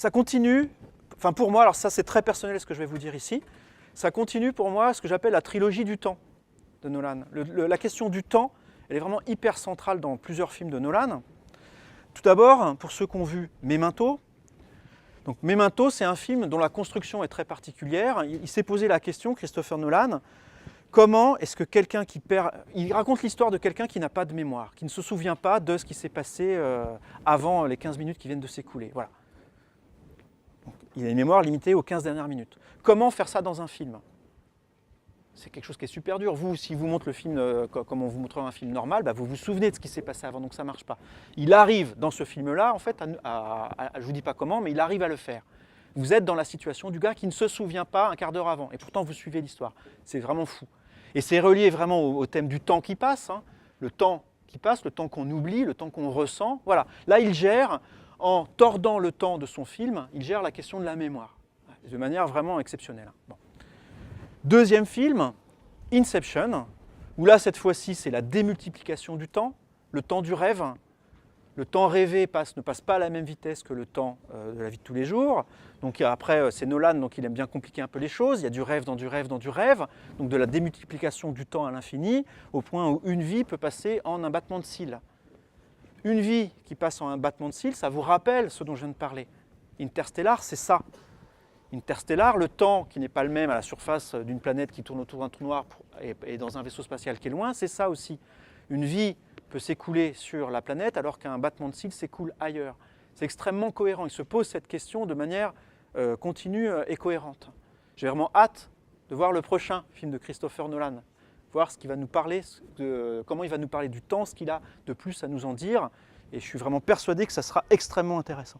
ça continue, enfin pour moi, alors ça c'est très personnel ce que je vais vous dire ici, ça continue pour moi ce que j'appelle la trilogie du temps de Nolan. La question du temps, elle est vraiment hyper centrale dans plusieurs films de Nolan. Tout d'abord, pour ceux qui ont vu Memento, donc Memento c'est un film dont la construction est très particulière. Il s'est posé la question, Christopher Nolan, comment est-ce que quelqu'un qui perd... Il raconte l'histoire de quelqu'un qui n'a pas de mémoire, qui ne se souvient pas de ce qui s'est passé avant les 15 minutes qui viennent de s'écouler. Voilà. Donc, il a une mémoire limitée aux 15 dernières minutes. Comment faire ça dans un film? C'est quelque chose qui est super dur. Vous, si vous montre le film comme on vous montrerait un film normal, bah vous vous souvenez de ce qui s'est passé avant, donc ça ne marche pas. Il arrive dans ce film-là, en fait, je ne vous dis pas comment, mais il arrive à le faire. Vous êtes dans la situation du gars qui ne se souvient pas un quart d'heure avant, et pourtant vous suivez l'histoire. C'est vraiment fou. Et c'est relié vraiment au thème du temps qui passe, hein. Le temps qui passe, le temps qu'on oublie, le temps qu'on ressent. Voilà. Là, il gère, en tordant le temps de son film, il gère la question de la mémoire, de manière vraiment exceptionnelle. Bon. Deuxième film, Inception, où là, cette fois-ci, c'est la démultiplication du temps du rêve. Le temps rêvé ne passe pas à la même vitesse que le temps de la vie de tous les jours. Donc après, c'est Nolan, donc il aime bien compliquer un peu les choses. Il y a du rêve dans du rêve dans du rêve, donc de la démultiplication du temps à l'infini, au point où une vie peut passer en un battement de cils. Une vie qui passe en un battement de cils, ça vous rappelle ce dont je viens de parler. Interstellar, c'est ça. Interstellar, le temps qui n'est pas le même à la surface d'une planète qui tourne autour d'un trou noir et dans un vaisseau spatial qui est loin, c'est ça aussi. Une vie peut s'écouler sur la planète alors qu'un battement de cils s'écoule ailleurs. C'est extrêmement cohérent. Il se pose cette question de manière continue et cohérente. J'ai vraiment hâte de voir le prochain film de Christopher Nolan, voir ce qu'il va nous parler, comment il va nous parler du temps, ce qu'il a de plus à nous en dire. Et je suis vraiment persuadé que ça sera extrêmement intéressant.